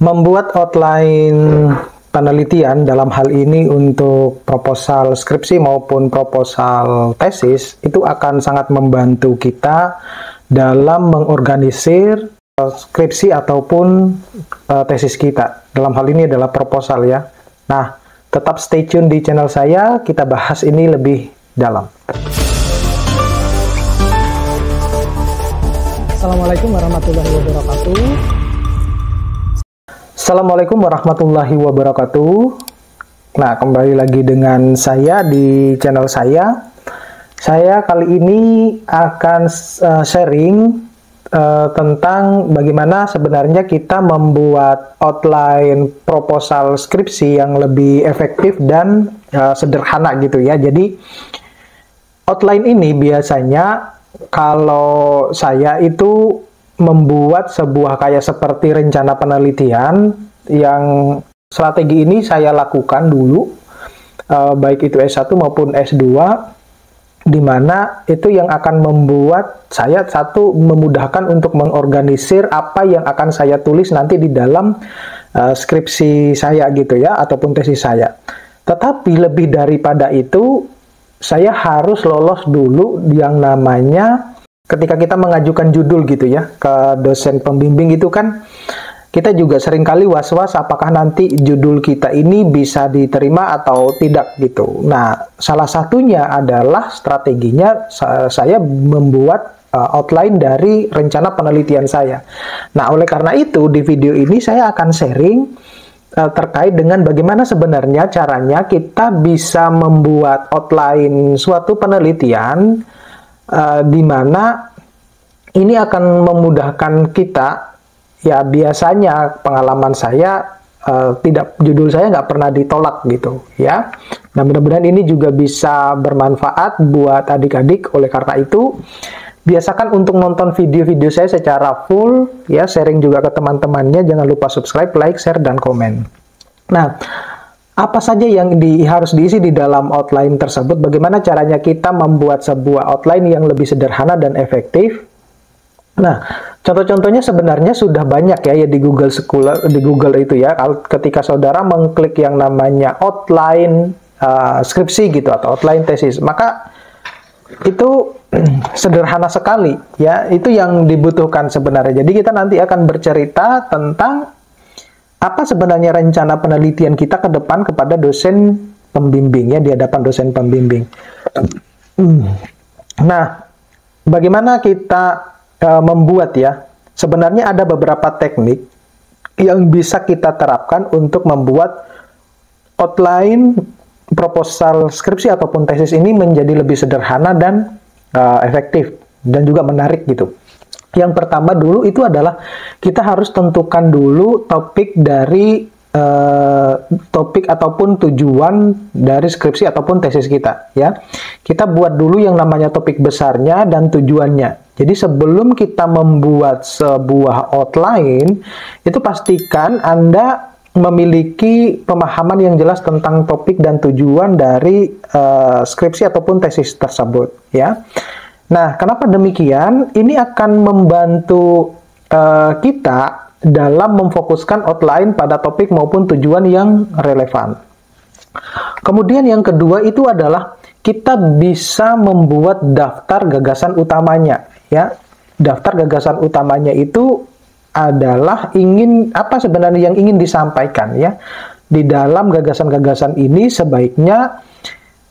Membuat outline penelitian dalam hal ini untuk proposal skripsi maupun proposal tesis itu akan sangat membantu kita dalam mengorganisir skripsi ataupun tesis kita. Dalam hal ini adalah proposal ya. Nah, tetap stay tune di channel saya, kita bahas ini lebih dalam. Assalamualaikum warahmatullahi wabarakatuh. Assalamualaikum warahmatullahi wabarakatuh. Nah, kembali lagi dengan saya di channel saya. Saya kali ini akan sharing tentang bagaimana sebenarnya kita membuat outline proposal skripsi yang lebih efektif dan sederhana gitu ya. Jadi outline ini biasanya kalau saya itu membuat sebuah kayak seperti rencana penelitian yang strategi ini saya lakukan dulu, baik itu S1 maupun S2, di mana itu yang akan membuat saya satu memudahkan untuk mengorganisir apa yang akan saya tulis nanti di dalam skripsi saya gitu ya, ataupun tesis saya. Tetapi lebih daripada itu, saya harus lolos dulu yang namanya ketika kita mengajukan judul gitu ya ke dosen pembimbing itu kan kita juga seringkali was-was apakah nanti judul kita ini bisa diterima atau tidak gitu. Nah, salah satunya adalah strateginya saya membuat outline dari rencana penelitian saya. Nah, oleh karena itu di video ini saya akan sharing terkait dengan bagaimana sebenarnya caranya kita bisa membuat outline suatu penelitian di mana ini akan memudahkan kita ya. Biasanya pengalaman saya judul saya nggak pernah ditolak gitu ya. Nah, mudah-mudahan ini juga bisa bermanfaat buat adik-adik. Oleh karena itu biasakan untuk nonton video-video saya secara full ya, sharing juga ke teman-temannya. Jangan lupa subscribe, like, share, dan komen. Nah, apa saja yang harus diisi di dalam outline tersebut? Bagaimana caranya kita membuat sebuah outline yang lebih sederhana dan efektif? Nah, contoh-contohnya sebenarnya sudah banyak ya di Google Scholar, di Google itu ya. Ketika saudara mengklik yang namanya outline skripsi gitu atau outline tesis, maka itu sederhana sekali ya. Itu yang dibutuhkan sebenarnya. Jadi kita nanti akan bercerita tentang apa sebenarnya rencana penelitian kita ke depan kepada dosen pembimbing ya, di hadapan dosen pembimbing. Nah, bagaimana kita membuat ya? Sebenarnya ada beberapa teknik yang bisa kita terapkan untuk membuat outline proposal skripsi ataupun tesis ini menjadi lebih sederhana dan efektif dan juga menarik gitu. Yang pertama dulu itu adalah kita harus tentukan dulu topik dari topik ataupun tujuan dari skripsi ataupun tesis kita ya. Kita buat dulu yang namanya topik besarnya dan tujuannya. Jadi sebelum kita membuat sebuah outline itu pastikan Anda memiliki pemahaman yang jelas tentang topik dan tujuan dari skripsi ataupun tesis tersebut ya. Nah, kenapa demikian? Ini akan membantu kita dalam memfokuskan outline pada topik maupun tujuan yang relevan. Kemudian yang kedua itu adalah kita bisa membuat daftar gagasan utamanya ya. Daftar gagasan utamanya itu adalah apa sebenarnya yang ingin disampaikan ya. Di dalam gagasan-gagasan ini sebaiknya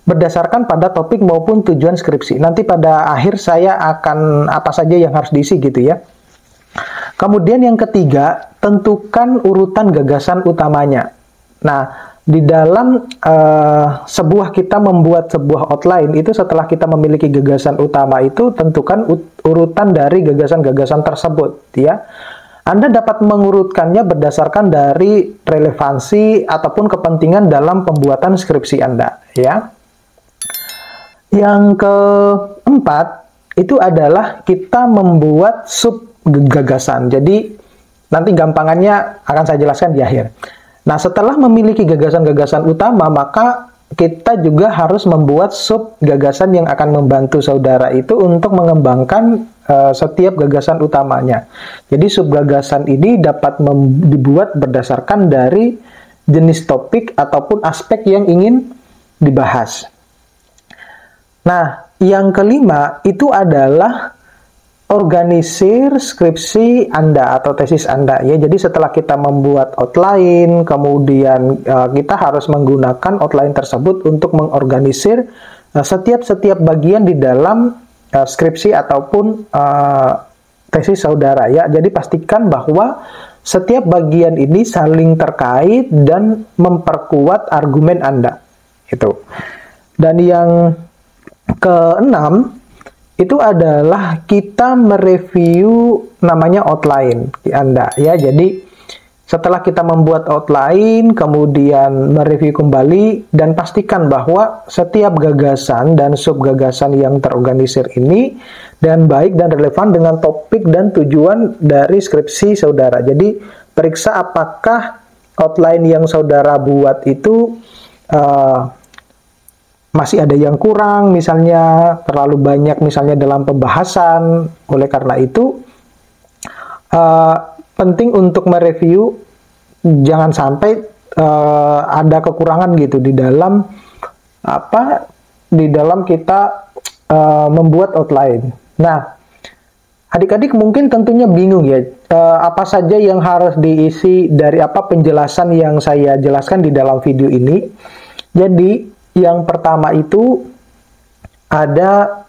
berdasarkan pada topik maupun tujuan skripsi. Nanti pada akhir saya akan apa saja yang harus diisi gitu ya. Kemudian yang ketiga, tentukan urutan gagasan utamanya. Nah, di dalam kita membuat sebuah outline itu setelah kita memiliki gagasan utama itu tentukan urutan dari gagasan-gagasan tersebut ya. Anda dapat mengurutkannya berdasarkan dari relevansi ataupun kepentingan dalam pembuatan skripsi Anda ya. Yang keempat itu adalah kita membuat sub gagasan. Jadi nanti gampangannya akan saya jelaskan di akhir. Nah, setelah memiliki gagasan-gagasan utama, maka kita juga harus membuat sub gagasan yang akan membantu saudara itu untuk mengembangkan setiap gagasan utamanya. Jadi sub gagasan ini dapat dibuat berdasarkan dari jenis topik ataupun aspek yang ingin dibahas. Nah, yang kelima itu adalah organisir skripsi Anda atau tesis Anda ya. Jadi setelah kita membuat outline, kemudian kita harus menggunakan outline tersebut untuk mengorganisir setiap bagian di dalam skripsi ataupun tesis saudara ya. Jadi pastikan bahwa setiap bagian ini saling terkait dan memperkuat argumen Anda. Itu. Dan yang keenam itu adalah kita mereview namanya outline Anda ya. Jadi setelah kita membuat outline, kemudian mereview kembali dan pastikan bahwa setiap gagasan dan sub gagasan yang terorganisir ini dan baik dan relevan dengan topik dan tujuan dari skripsi saudara. Jadi periksa apakah outline yang saudara buat itu masih ada yang kurang, misalnya terlalu banyak misalnya dalam pembahasan. Oleh karena itu penting untuk mereview, jangan sampai ada kekurangan gitu di dalam kita membuat outline. Nah, adik-adik mungkin tentunya bingung ya, apa saja yang harus diisi dari penjelasan yang saya jelaskan di dalam video ini. Jadi yang pertama itu ada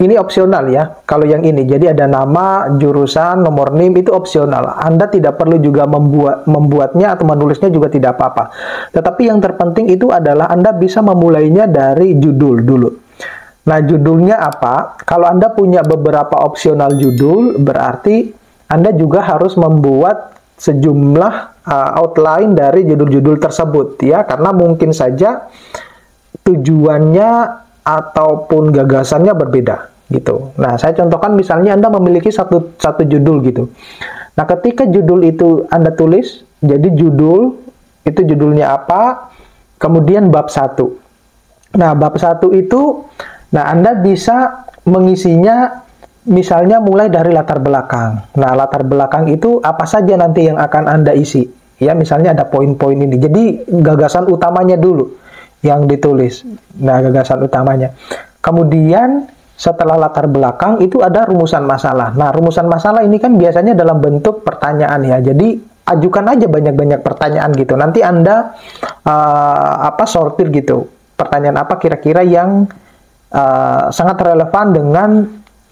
ini opsional ya. Kalau yang ini, jadi ada nama, jurusan, nomor NIM itu opsional. Anda tidak perlu juga membuatnya atau menulisnya juga tidak apa-apa. Tetapi yang terpenting itu adalah Anda bisa memulainya dari judul dulu. Nah, judulnya apa? Kalau Anda punya beberapa opsional judul, berarti Anda juga harus membuat sejumlah outline dari judul-judul tersebut ya, karena mungkin saja tujuannya ataupun gagasannya berbeda gitu. Nah, saya contohkan misalnya Anda memiliki satu judul gitu. Nah, ketika judul itu Anda tulis, jadi judul itu judulnya apa, kemudian bab 1. Nah, bab 1 itu, Anda bisa mengisinya misalnya mulai dari latar belakang. Nah, latar belakang itu apa saja nanti yang akan Anda isi. Ya, misalnya ada poin-poin ini. Jadi, gagasan utamanya dulu yang ditulis. Nah, gagasan utamanya. Kemudian, setelah latar belakang, itu ada rumusan masalah. Nah, rumusan masalah ini kan biasanya dalam bentuk pertanyaan ya. Jadi, ajukan aja banyak-banyak pertanyaan gitu. Nanti Anda sortir gitu. Pertanyaan apa kira-kira yang sangat relevan dengan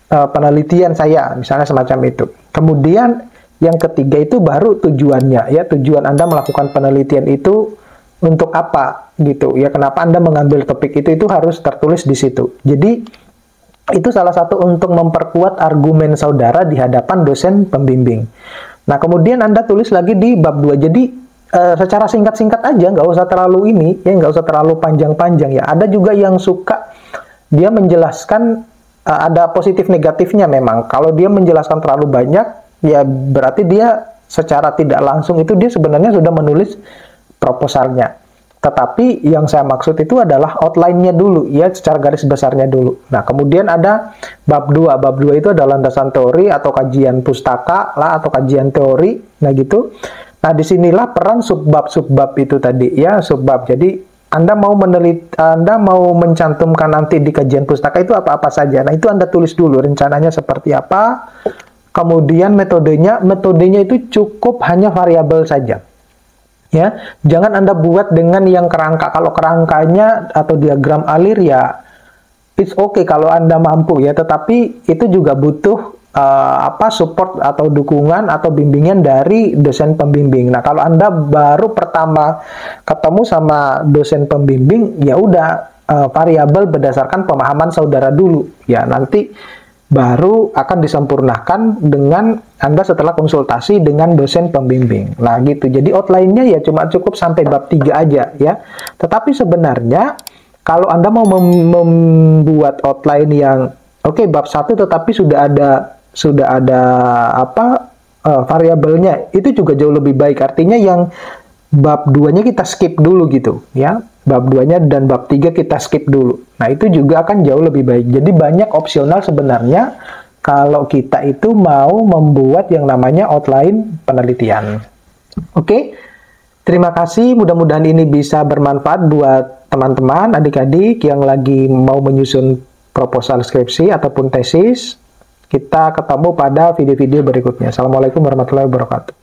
penelitian saya, misalnya semacam itu. Kemudian yang ketiga itu baru tujuannya ya, tujuan Anda melakukan penelitian itu untuk apa gitu ya, kenapa Anda mengambil topik itu harus tertulis di situ. Jadi itu salah satu untuk memperkuat argumen saudara di hadapan dosen pembimbing. Nah, kemudian Anda tulis lagi di bab 2. Jadi secara singkat-singkat aja, nggak usah terlalu nggak usah terlalu panjang-panjang ya. Ada juga yang suka dia menjelaskan, ada positif negatifnya memang. Kalau dia menjelaskan terlalu banyak, ya berarti dia secara tidak langsung itu dia sebenarnya sudah menulis proposalnya. Tetapi yang saya maksud itu adalah outline-nya dulu, ya secara garis besarnya dulu. Nah, kemudian ada bab 2. Bab 2 itu adalah landasan teori atau kajian pustaka lah, atau kajian teori. Nah, gitu. Nah, disinilah peran subbab-subbab itu tadi, ya, subbab. Jadi, Anda mau mencantumkan nanti di kajian pustaka itu apa-apa saja. Nah, itu Anda tulis dulu rencananya seperti apa. Kemudian metodenya itu cukup hanya variabel saja. Ya, jangan Anda buat dengan yang kerangka. Kalau kerangkanya atau diagram alir ya it's okay kalau Anda mampu ya, tetapi itu juga butuh support atau dukungan atau bimbingan dari dosen pembimbing. Nah, kalau Anda baru pertama ketemu sama dosen pembimbing, ya udah variabel berdasarkan pemahaman saudara dulu. Ya, nanti baru akan disempurnakan dengan Anda setelah konsultasi dengan dosen pembimbing. Nah, gitu. Jadi outline-nya ya cuma cukup sampai bab 3 aja ya. Tetapi sebenarnya kalau Anda mau membuat outline yang bab 1 tetapi sudah ada variabelnya, itu juga jauh lebih baik. Artinya yang bab 2-nya kita skip dulu gitu ya. bab 2-nya dan bab 3 kita skip dulu. Nah, itu juga akan jauh lebih baik. Jadi banyak opsional sebenarnya kalau kita itu mau membuat yang namanya outline penelitian. Oke, terima kasih. Mudah-mudahan ini bisa bermanfaat buat teman-teman, adik-adik yang lagi mau menyusun proposal skripsi ataupun tesis. Kita ketemu pada video-video berikutnya. Assalamualaikum warahmatullahi wabarakatuh.